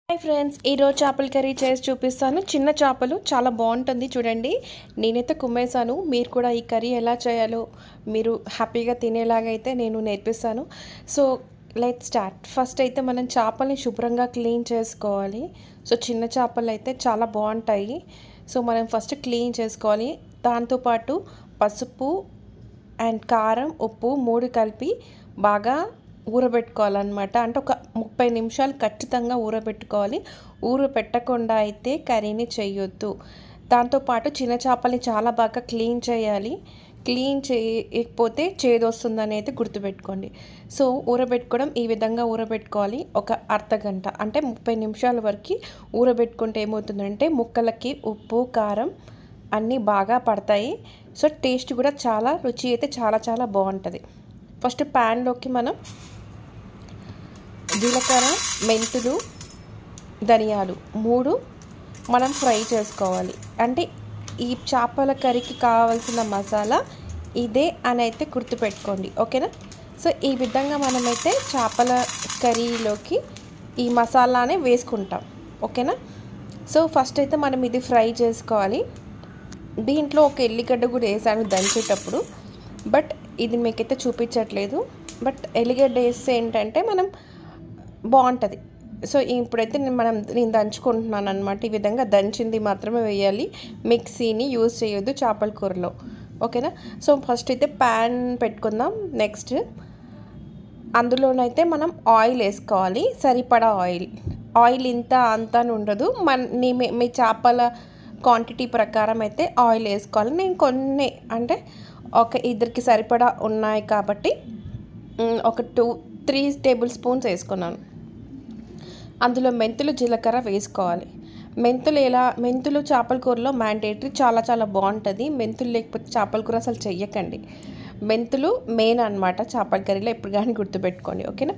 Hi friends, ఈరోజు చేపల curry చేసి చూపిస్తాను. చిన్న చేపలు చాలా బాగుంటుంది. చూడండి, నేనైతే కుమ్మేశాను. మీరు కూడా ఈ కర్రీ ఎలా చేయాలో మీరు హ్యాపీగా తినేలాగైతే నేను నేర్పిస్తాను. So let start. ఫస్ట్ అయితే మనం చేపల్ని శుభ్రంగా క్లీన్ చేసుకోవాలి. సో చిన్న చేపలు అయితే చాలా బాగుంటాయి. సో మనం ఫస్ట్ క్లీన్ చేసుకోవాలి. దాంతోపాటు పసుపు అండ్ కారం, ఉప్పు 3 కలిపి బాగా ఊరబెట్టుకోవాలన్నమాట. అంటే ఒక 30 నిమిషాలు ఖచ్చితంగా ఊరబెట్టుకోవాలి. ఊరబెట్టకుండా అయితే కర్రీని చేయొద్దు. దాంతోపాటు చిన్న చేపల్ని చాలా బాగా క్లీన్ చేయాలి. క్లీన్ చేయకపోతే చేదు వస్తుందని అయితే గుర్తుపెట్టుకోండి. సో ఊరబెట్టుకోవడం ఈ విధంగా ఊరబెట్టుకోవాలి. ఒక అర్ధగంట అంటే 30 నిమిషాల వరకు ఊరబెట్టుకుంటే ఏమవుతుందంటే ముక్కలకి ఉప్పు కారం అన్నీ బాగా పడతాయి. సో టేస్ట్ కూడా చాలా రుచి అయితే చాలా బాగుంటుంది. ఫస్ట్ ప్యాన్లోకి మనం జీలకర్ర, మెంతులు, ధనియాలు 3 మనం ఫ్రై చేసుకోవాలి. అంటే ఈ చేపల కర్రీకి కావాల్సిన మసాలా ఇదే అని అయితే గుర్తుపెట్టుకోండి, ఓకేనా. సో ఈ విధంగా మనమైతే చేపల కర్రీలోకి ఈ మసాలానే వేసుకుంటాం, ఓకేనా. సో ఫస్ట్ అయితే మనం ఇది ఫ్రై చేసుకోవాలి. దీంట్లో ఒక ఎల్లిగడ్డ కూడా వేసాను దంచేటప్పుడు, బట్ ఇది మీకైతే చూపించట్లేదు. బట్ ఎల్లిగడ్డ వేస్తే ఏంటంటే మనం బాగుంటుంది. సో ఇప్పుడైతే నేను దంచుకుంటున్నాను అనమాట. ఈ విధంగా దంచింది మాత్రమే వేయాలి, మిక్సీని యూజ్ చేయొద్దు చేపల కూరలో, ఓకేనా. సో ఫస్ట్ అయితే ప్యాన్ పెట్టుకుందాం. నెక్స్ట్ అందులోనైతే మనం ఆయిల్ వేసుకోవాలి. సరిపడా ఆయిల్ ఇంత అంతా ఉండదు. మీ చేపల క్వాంటిటీ ప్రకారం అయితే ఆయిల్ వేసుకోవాలి. నేను కొన్ని అంటే ఒక ఇద్దరికి సరిపడా ఉన్నాయి కాబట్టి ఒక 2-3 టేబుల్ స్పూన్స్ వేసుకున్నాను. అందులో మెంతులు, జీలకర్ర వేసుకోవాలి. మెంతులు చేపల కూరలో మ్యాండేటరీ, చాలా బాగుంటుంది. మెంతులు లేకపోతే చేపల కూర అసలు చెయ్యకండి. మెంతులు మెయిన్ అనమాట చేపల కర్రీలో, ఎప్పుడు కానీ గుర్తుపెట్టుకోండి, ఓకేనా.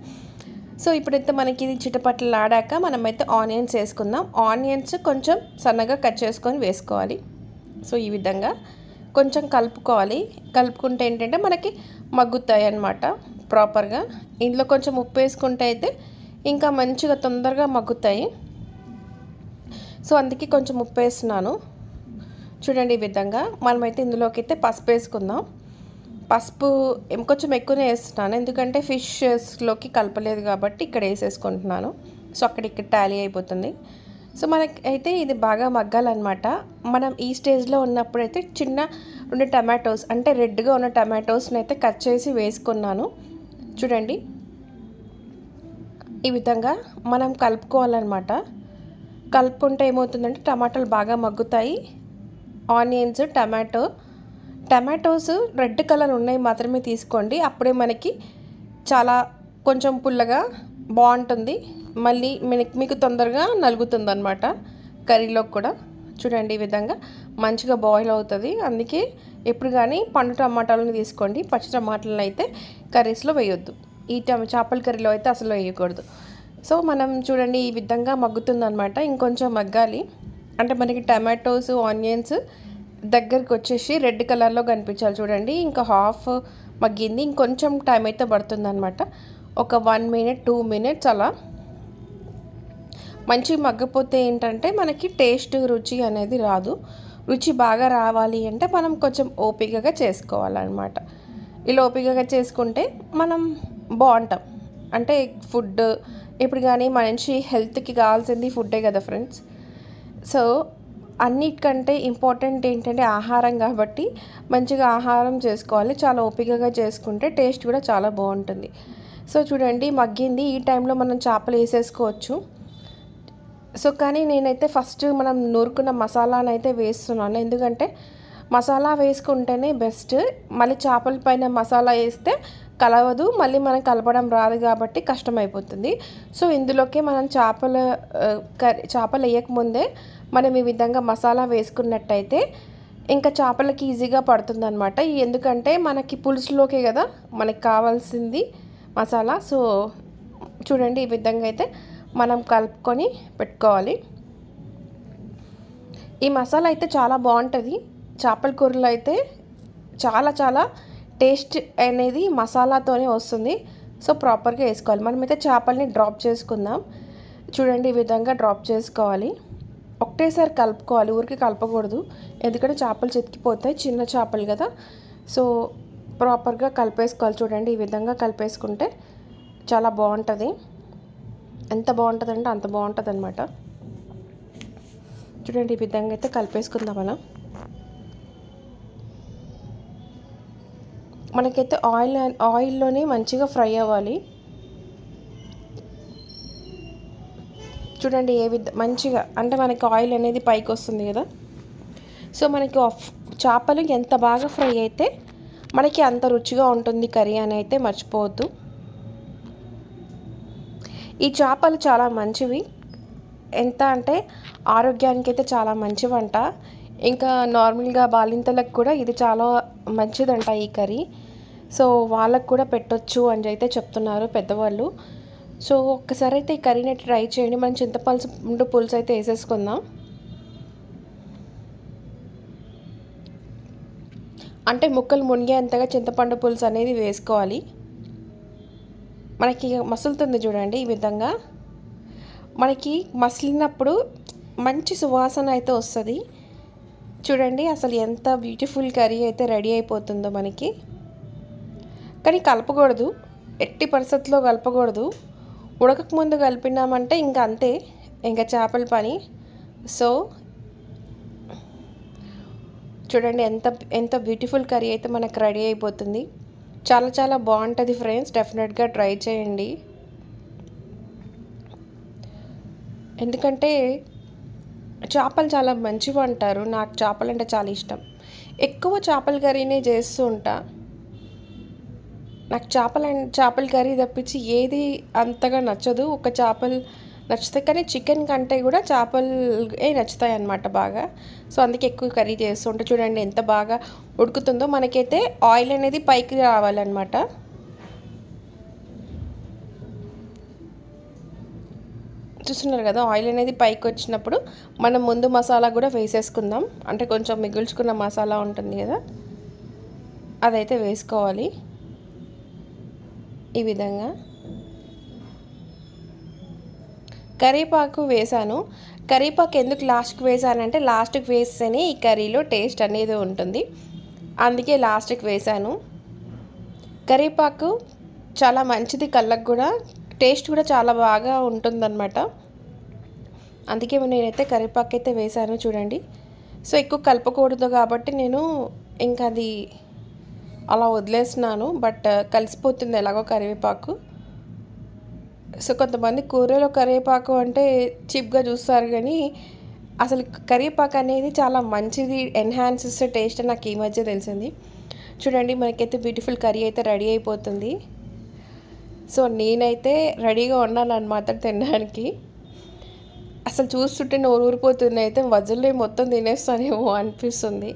సో ఇప్పుడైతే మనకి ఇది చిటపట్లు ఆడాక మనమైతే ఆనియన్స్ వేసుకుందాం. ఆనియన్స్ కొంచెం సన్నగా కట్ చేసుకొని వేసుకోవాలి. సో ఈ విధంగా కొంచెం కలుపుకోవాలి. కలుపుకుంటే ఏంటంటే మనకి మగ్గుతాయి అన్నమాట ప్రాపర్గా. ఇందులో కొంచెం ఉప్పు వేసుకుంటే అయితే ఇంకా మంచిగా తొందరగా మగ్గుతాయి. సో అందుకే కొంచెం ఉప్పు వేస్తున్నాను. చూడండి ఈ విధంగా. మనమైతే ఇందులోకి అయితే పసుపు వేసుకుందాం. పసుపు కొంచెం ఎక్కువనే వేస్తున్నాను, ఎందుకంటే ఫిషెస్లోకి కలపలేదు కాబట్టి ఇక్కడ వేసేసుకుంటున్నాను. సో ఇక్కడ టాలీ అయిపోతుంది. సో మనకి అయితే ఇది బాగా మగ్గాలన్నమాట. మనం ఈ స్టేజ్లో ఉన్నప్పుడైతే చిన్న 2 టమాటోస్ అంటే రెడ్గా ఉన్న టమాటోస్ని అయితే కట్ చేసి వేసుకున్నాను. చూడండి ఈ విధంగా మనం కలుపుకోవాలన్నమాట. కలుపుకుంటే ఏమవుతుందంటే టమాటాలు బాగా మగ్గుతాయి. ఆనియన్స్, టమాటోస్ రెడ్ కలర్ ఉన్నాయి మాత్రమే తీసుకోండి. అప్పుడే మనకి చాలా కొంచెం పుల్లగా బాగుంటుంది. మళ్ళీ మీకు తొందరగా నలుగుతుంది అనమాట కర్రీలో కూడా. చూడండి ఈ విధంగా మంచిగా బాయిల్ అవుతుంది. అందుకే ఎప్పుడు కానీ పండు టమాటాలను తీసుకోండి. పచ్చి టమాటాలను అయితే కర్రీస్లో వేయొద్దు. ఈ చేపల కర్రీలో అయితే అసలు వేయకూడదు. సో మనం చూడండి ఈ విధంగా మగ్గుతుంది అనమాట. ఇంకొంచెం మగ్గాలి. అంటే మనకి టమాటోస్, ఆనియన్స్ దగ్గరికి వచ్చేసి రెడ్ కలర్లో కనిపించాలి. చూడండి ఇంకా హాఫ్ మగ్గింది. ఇంకొంచెం టైం అయితే పడుతుంది అనమాట. ఒక 1 మినిట్ 2 మినిట్స్ అలా. మంచి మగ్గపోతే ఏంటంటే మనకి టేస్ట్, రుచి అనేది రాదు. రుచి బాగా రావాలి అంటే మనం కొంచెం ఓపికగా చేసుకోవాలన్నమాట. ఇలా ఓపికగా చేసుకుంటే మనం బాగుంటాం. అంటే ఫుడ్ ఇప్పుడు కానీ మనిషి హెల్త్కి కావాల్సింది ఫుడ్డే కదా ఫ్రెండ్స్. సో అన్నిటికంటే ఇంపార్టెంట్ ఏంటంటే ఆహారం కాబట్టి మంచిగా ఆహారం చేసుకోవాలి. చాలా ఓపికగా చేసుకుంటే టేస్ట్ కూడా చాలా బాగుంటుంది. సో చూడండి మగ్గింది. ఈ టైంలో మనం చేపలు వేసేసుకోవచ్చు. సో కానీ నేనైతే ఫస్ట్ మనం నూరుకున్న మసాలాను అయితే వేస్తున్నాను, ఎందుకంటే మసాలా వేసుకుంటేనే బెస్ట్. మళ్ళీ చేపల పైన మసాలా వేస్తే కలవదు, మళ్ళీ మనం కలపడం రాదు కాబట్టి కష్టమైపోతుంది. సో ఇందులోకి మనం చేపలు వేయకముందే మనం ఈ విధంగా మసాలా వేసుకున్నట్టయితే ఇంకా చేపలకి ఈజీగా పడుతుంది అనమాట. ఎందుకంటే మనకి పులుసులోకే కదా మనకి కావాల్సింది మసాలా. సో చూడండి ఈ విధంగా అయితే మనం కలుపుకొని పెట్టుకోవాలి. ఈ మసాలా అయితే చాలా బాగుంటుంది. చేపల కూరలో అయితే చాలా టేస్ట్ అనేది మసాలాతోనే వస్తుంది. సో ప్రాపర్గా వేసుకోవాలి. మనమైతే చేపల్ని డ్రాప్ చేసుకుందాం. చూడండి ఈ విధంగా డ్రాప్ చేసుకోవాలి. ఒకటేసారి కలుపుకోవాలి, ఊరికి కలపకూడదు, ఎందుకంటే చేపలు చితికిపోతాయి, చిన్న చేపలు కదా. సో ప్రాపర్గా కలిపేసుకోవాలి. చూడండి ఈ విధంగా కలిపేసుకుంటే చాలా బాగుంటుంది. ఎంత బాగుంటుందంటే అంత బాగుంటుంది అనమాట. చూడండి ఈ విధంగా అయితే కలిపేసుకుందాం మనం. మనకైతే ఆయిల్లోనే మంచిగా ఫ్రై అవ్వాలి. చూడండి మంచిగా అంటే మనకి ఆయిల్ అనేది పైకి వస్తుంది కదా. సో మనకి చేపలు ఎంత బాగా ఫ్రై అయితే మనకి అంత రుచిగా ఉంటుంది కర్రీ అని అయితే మర్చిపోవద్దు. ఈ చేపలు చాలా మంచివి, ఎంత అంటే ఆరోగ్యానికి అయితే చాలా మంచివంట. ఇంకా నార్మల్గా బాలింతలకు కూడా ఇది చాలా మంచిదంట ఈ కర్రీ. సో వాళ్ళకు కూడా పెట్టొచ్చు అని అయితే చెప్తున్నారు పెద్దవాళ్ళు. సో ఒక్కసారి అయితే ఈ కర్రీని ట్రై చేయండి. మనం చింతపండు పులుసు అయితే వేసేసుకుందాం. అంటే ముక్కలు మునిగేంతగా చింతపండు పులుసు అనేది వేసుకోవాలి. మనకి మసులుతుంది చూడండి ఈ విధంగా. మనకి మసిలినప్పుడు మంచి సువాసన అయితే వస్తుంది. చూడండి అసలు ఎంత బ్యూటిఫుల్ కర్రీ అయితే రెడీ అయిపోతుందో మనకి. కానీ కలపకూడదు, ఎట్టి పరిస్థితుల్లో కలపకూడదు. ఉడకకముందు కలిపినామంటే ఇంకా అంతే, ఇంకా చేపల పని. సో చూడండి ఎంత బ్యూటిఫుల్ కర్రీ అయితే మనకు రెడీ అయిపోతుంది. చాలా చాలా బాగుంటుంది ఫ్రెండ్స్, డెఫినెట్గా ట్రై చేయండి. ఎందుకంటే చేపలు చాలా మంచివి అంటారు. నాకు చేపలు అంటే చాలా ఇష్టం. ఎక్కువ చేపల కర్రీనే చేస్తూ ఉంటా. నాకు చేపల కర్రీ తప్పించి ఏది అంతగా నచ్చదు. ఒక చేపలు నచ్చుతాయి, కానీ చికెన్ కంటే కూడా చేపలే నచ్చుతాయి అన్నమాట బాగా. సో అందుకే ఎక్కువ కర్రీ చేస్తుంటే చూడండి ఎంత బాగా ఉడుకుతుందో. మనకైతే ఆయిల్ అనేది పైకి రావాలన్నమాట. చూస్తున్నారు కదా, ఆయిల్ అనేది పైకి వచ్చినప్పుడు మనం ముందు మసాలా కూడా వేసేసుకుందాం. అంటే కొంచెం మిగుల్చుకున్న మసాలా ఉంటుంది కదా, అదైతే వేసుకోవాలి ఈ విధంగా. కరివేపాకు వేసాను. కరివేపాకు ఎందుకు లాస్ట్కి వేసానంటే లాస్ట్కి వేస్తేనే ఈ కర్రీలో టేస్ట్ అనేది ఉంటుంది, అందుకే లాస్ట్కి వేసాను. కరివేపాకు చాలా మంచిది, కళ్ళకు కూడా టేస్ట్ కూడా చాలా బాగా ఉంటుందన్నమాట. అందుకే నేనైతే కరివేపాకు అయితే వేసాను చూడండి. సో ఎక్కువ కలపకూడదు కాబట్టి నేను ఇంకా అది అలా వదిలేస్తున్నాను. బట్ కలిసిపోతుంది ఎలాగో కరివేపాకు. సో కొంతమంది కూరలో కరివేపాకు అంటే చీప్గా చూస్తారు, కానీ అసలు కరివేపాకు అనేది చాలా మంచిది, ఎన్హాన్సెస్ టేస్ట్ నాకు ఈ మధ్య తెలిసింది. చూడండి మనకైతే బ్యూటిఫుల్ కర్రీ అయితే రెడీ అయిపోతుంది. సో నేనైతే రెడీగా ఉన్నాను అన్నమాట తినడానికి. అసలు చూస్తుంటే నోరు ఊరిపోతుంది, అయితే వజులే మొత్తం తినేస్తానేమో అనిపిస్తుంది.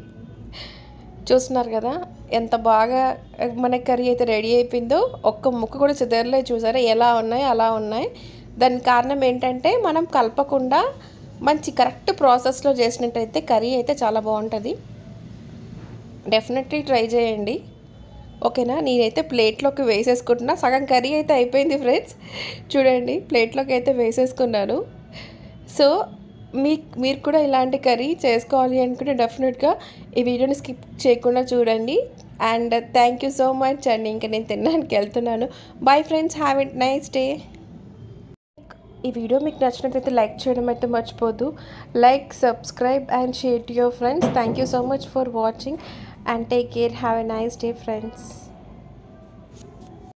చూస్తున్నారు కదా ఎంత బాగా మన కర్రీ అయితే రెడీ అయిపోయిందో. ఒక్క ముక్క కూడా చెదరలే, చూసారా ఎలా ఉన్నాయి అలా ఉన్నాయి. దానికి కారణం ఏంటంటే మనం కలపకుండా మంచి కరెక్ట్ ప్రాసెస్లో చేసినట్టయితే కర్రీ అయితే చాలా బాగుంటుంది. డెఫినెట్లీ ట్రై చేయండి, ఓకేనా. నేనైతే ప్లేట్లోకి వేసేసుకుంటున్నా. సగం కర్రీ అయితే అయిపోయింది ఫ్రెండ్స్. చూడండి ప్లేట్లోకి అయితే వేసేసుకున్నాను. సో మీరు కూడా ఇలాంటి కర్రీ చేసుకోవాలి అనుకుంటే డెఫినెట్గా ఈ వీడియోని స్కిప్ చేయకుండా చూడండి. And thank you so much. And ఇంకా నేను తినడానికి వెళ్తున్నాను. Bye friends, have it nice day. ఈ వీడియో మీకు నచ్చినట్లయితే లైక్ చేయడం అయితే మర్చిపోద్దు. Like, subscribe and share to your friends. Thank you so much for watching and take care. Have a nice day friends.